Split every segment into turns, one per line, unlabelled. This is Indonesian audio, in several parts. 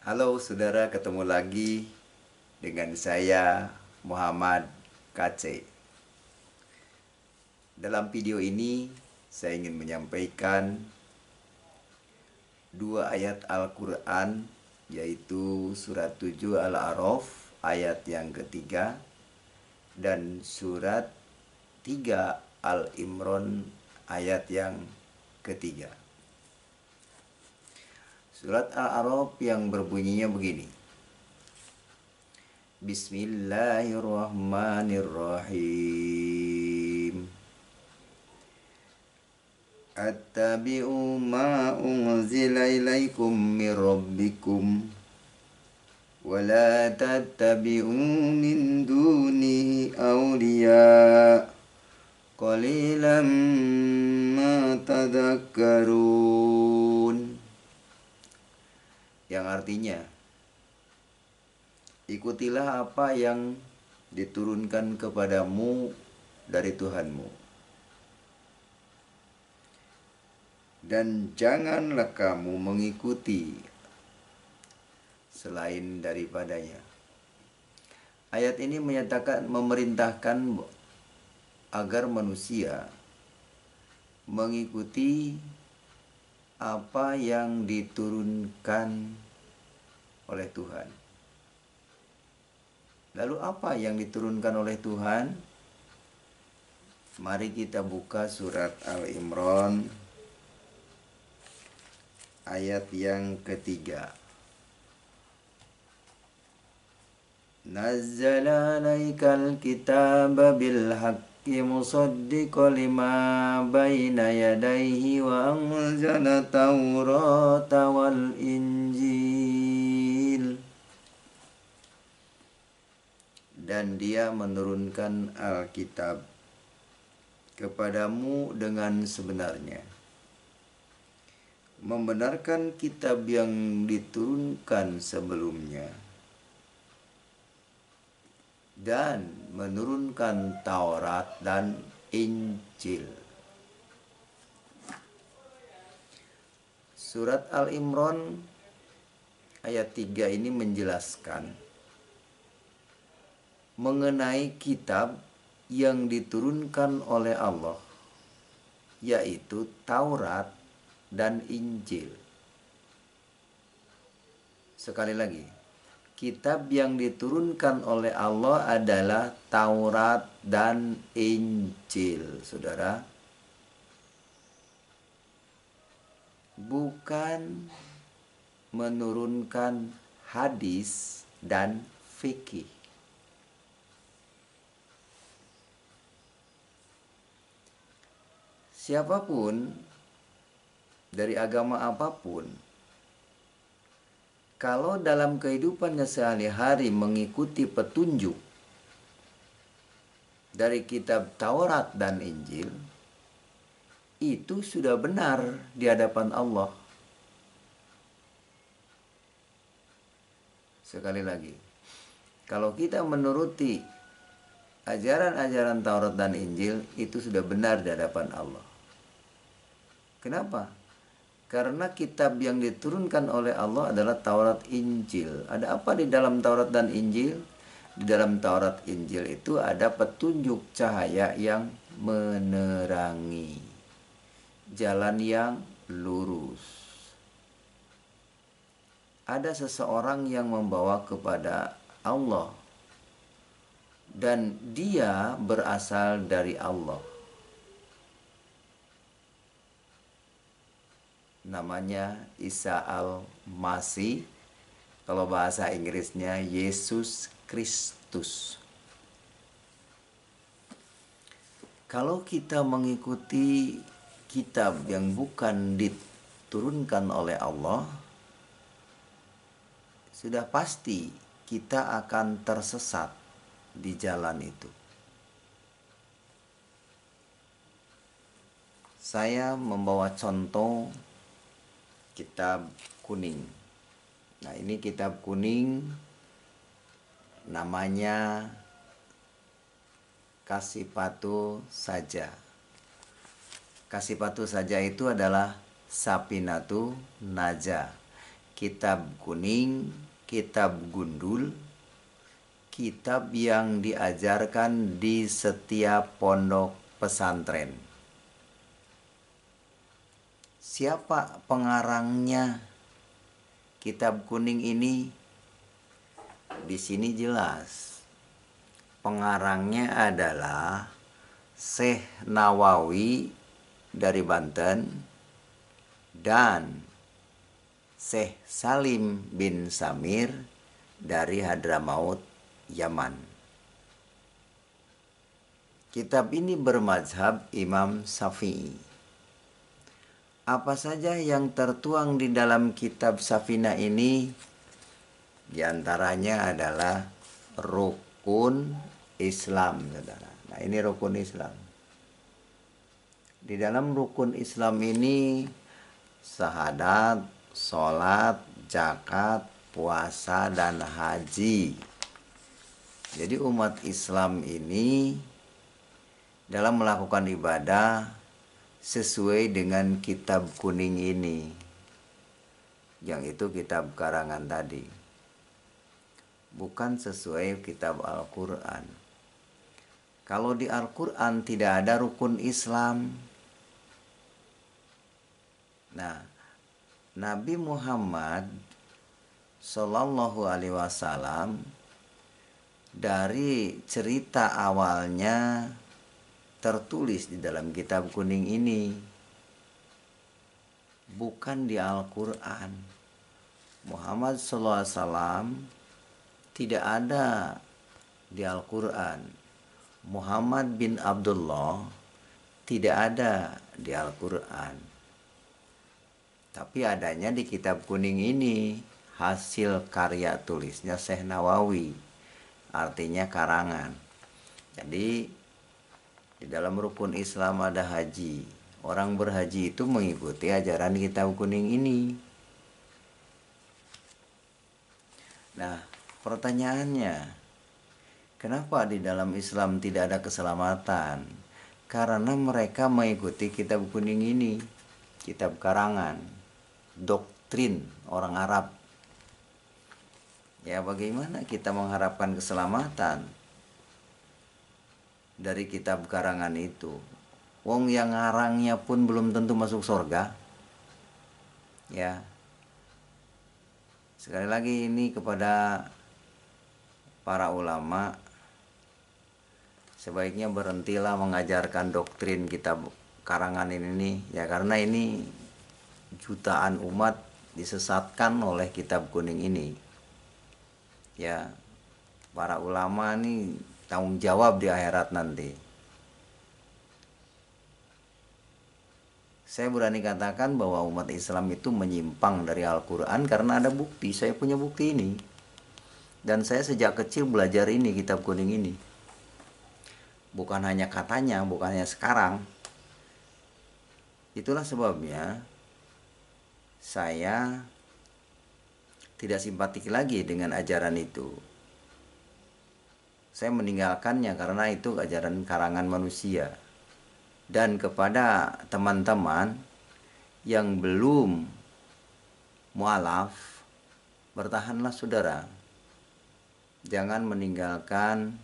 Halo saudara, ketemu lagi dengan saya Muhammad KC. Dalam video ini saya ingin menyampaikan dua ayat Al-Quran, yaitu surat 7 Al-A'raf ayat yang ketiga dan surat 3 Al-Imran ayat yang ketiga. Surat Al-A'raf yang berbunyinya begini. Bismillahirrahmanirrahim. Attabi'u ma unzila ilaikum min rabbikum wa la tattabi'u min dunihi awliya qalilan ma tadhakkarun. Yang artinya, ikutilah apa yang diturunkan kepadamu dari Tuhanmu, dan janganlah kamu mengikuti selain daripadanya. Ayat ini memerintahkan agar manusia mengikuti apa yang diturunkan oleh Tuhan. Lalu apa yang diturunkan oleh Tuhan? Mari kita buka surat Al-Imran ayat yang ketiga. Nazzala 'alaikal kitaba bil haqqi musaddiqan lima baina yadayhi wa anzala taurata wal injil. Dan dia menurunkan Alkitab kepadamu dengan sebenarnya, membenarkan kitab yang diturunkan sebelumnya, dan menurunkan Taurat dan Injil. Surat Al-Imran ayat 3 ini menjelaskan mengenai kitab yang diturunkan oleh Allah, yaitu Taurat dan Injil. Sekali lagi, kitab yang diturunkan oleh Allah adalah Taurat dan Injil, saudara. Bukan menurunkan hadis dan fikih. Siapapun dari agama apapun, kalau dalam kehidupannya sehari-hari mengikuti petunjuk dari kitab Taurat dan Injil, itu sudah benar di hadapan Allah. Sekali lagi, kalau kita menuruti ajaran-ajaran Taurat dan Injil, itu sudah benar di hadapan Allah. Kenapa? Karena kitab yang diturunkan oleh Allah adalah Taurat Injil. Ada apa di dalam Taurat dan Injil? Di dalam Taurat Injil itu ada petunjuk cahaya yang menerangi jalan yang lurus. Ada seseorang yang membawa kepada Allah, dan dia berasal dari Allah. Namanya Isa Al-Masih, kalau bahasa Inggrisnya Yesus Kristus. Kalau kita mengikuti kitab yang bukan diturunkan oleh Allah, sudah pasti kita akan tersesat di jalan itu. Saya membawa contoh kitab kuning. Nah, ini kitab kuning, namanya Kasipatu Saja. Kasipatu Saja itu adalah Sapinatu Naja, kitab kuning, kitab gundul, kitab yang diajarkan di setiap pondok pesantren. Siapa pengarangnya kitab kuning ini? Di sini jelas. Pengarangnya adalah Syekh Nawawi dari Banten dan Syekh Salim bin Samir dari Hadramaut, Yaman. Kitab ini bermazhab Imam Syafi'i. Apa saja yang tertuang di dalam kitab Safina ini? Di antaranya adalah rukun Islam, saudara. Nah, ini rukun Islam. Di dalam rukun Islam ini syahadat, sholat, zakat, puasa, dan haji. Jadi umat Islam ini dalam melakukan ibadah sesuai dengan kitab kuning ini, yang itu kitab karangan tadi, bukan sesuai kitab Al-Quran. Kalau di Al-Quran tidak ada rukun Islam. Nah, Nabi Muhammad Sallallahu Alaihi Wasallam dari cerita awalnya tertulis di dalam kitab kuning ini, bukan di Al-Quran. Muhammad Sallallahu Alaihi Wasallam tidak ada di Al-Quran. Muhammad bin Abdullah tidak ada di Al-Quran. Tapi adanya di kitab kuning ini, hasil karya tulisnya Syekh Nawawi, artinya karangan. Jadi di dalam rukun Islam ada haji. Orang berhaji itu mengikuti ajaran kitab kuning ini. Nah, pertanyaannya, kenapa di dalam Islam tidak ada keselamatan? Karena mereka mengikuti kitab kuning ini, kitab karangan, doktrin orang Arab. Ya, bagaimana kita mengharapkan keselamatan dari kitab karangan itu? Wong yang ngarangnya pun belum tentu masuk surga. Ya. Sekali lagi ini kepada para ulama, sebaiknya berhentilah mengajarkan doktrin kitab karangan ini, ya, karena ini jutaan umat disesatkan oleh kitab kuning ini. Ya, para ulama ini tanggung jawab di akhirat nanti. Saya berani katakan bahwa umat Islam itu menyimpang dari Al-Quran karena ada bukti. Saya punya bukti ini. Dan saya sejak kecil belajar ini, kitab kuning ini. Bukan hanya katanya, bukan hanya sekarang. Itulah sebabnya saya tidak simpatik lagi dengan ajaran itu. Saya meninggalkannya karena itu ajaran karangan manusia. Dan kepada teman-teman yang belum mualaf, bertahanlah saudara. Jangan meninggalkan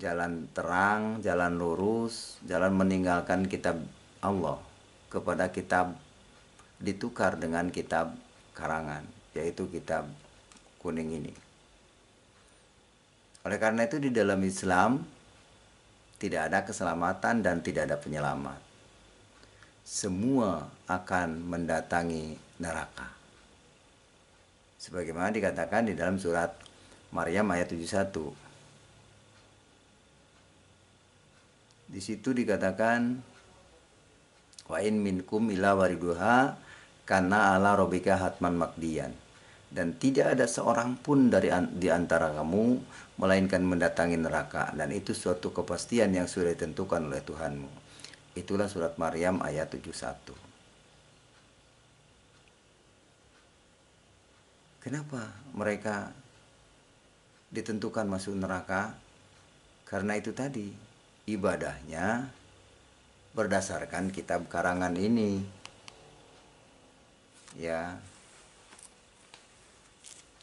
jalan terang, jalan lurus, jalan meninggalkan kitab Allah kepada kitab ditukar dengan kitab karangan, yaitu kitab kuning ini. Oleh karena itu di dalam Islam tidak ada keselamatan dan tidak ada penyelamat. Semua akan mendatangi neraka. Sebagaimana dikatakan di dalam surat Maryam ayat 71. Di situ dikatakan, wa in minkum illa wariduha kana ala rabbika hatman makdiyan. Dan tidak ada seorang pun di antara kamu melainkan mendatangi neraka, dan itu suatu kepastian yang sudah ditentukan oleh Tuhanmu. Itulah surat Maryam ayat 71. Kenapa mereka ditentukan masuk neraka? Karena itu tadi, ibadahnya berdasarkan kitab karangan ini. Ya.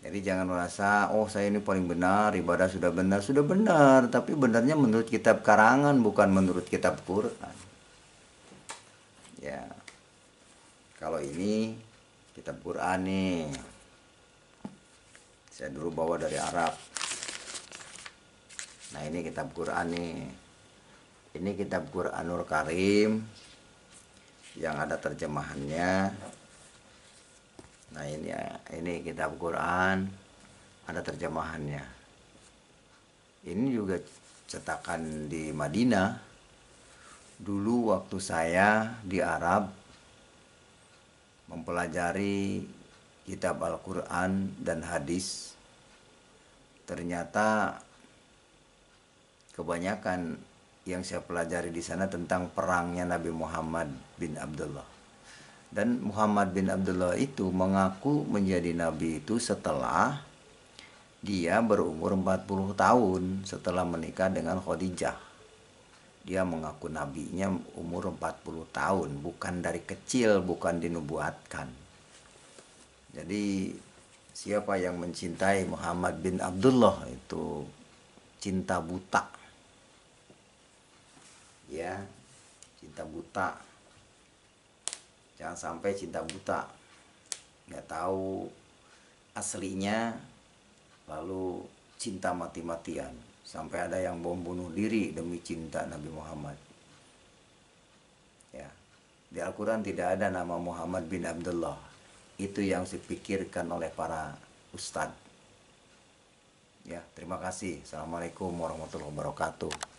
Jadi jangan merasa, oh saya ini paling benar, ibadah sudah benar, tapi benarnya menurut kitab karangan bukan menurut kitab Quran. Ya, kalau ini kitab Quran nih, saya dulu bawa dari Arab. Nah ini kitab Quran nih, ini kitab Quranul Karim yang ada terjemahannya. Nah ini kitab Quran ada terjemahannya. Ini juga cetakan di Madinah. Dulu waktu saya di Arab mempelajari kitab Al-Quran dan hadis, ternyata kebanyakan yang saya pelajari di sana tentang perangnya Nabi Muhammad bin Abdullah. Dan Muhammad bin Abdullah itu mengaku menjadi nabi itu setelah dia berumur 40 tahun setelah menikah dengan Khadijah. Dia mengaku nabinya umur 40 tahun, bukan dari kecil, bukan dinubuatkan. Jadi siapa yang mencintai Muhammad bin Abdullah itu cinta buta. Ya, cinta buta. Jangan sampai cinta buta, nggak tahu aslinya, lalu cinta mati-matian. Sampai ada yang bom bunuh diri demi cinta Nabi Muhammad. Ya, di Al-Quran tidak ada nama Muhammad bin Abdullah. Itu yang dipikirkan oleh para ustadz. Ya, terima kasih. Assalamualaikum warahmatullahi wabarakatuh.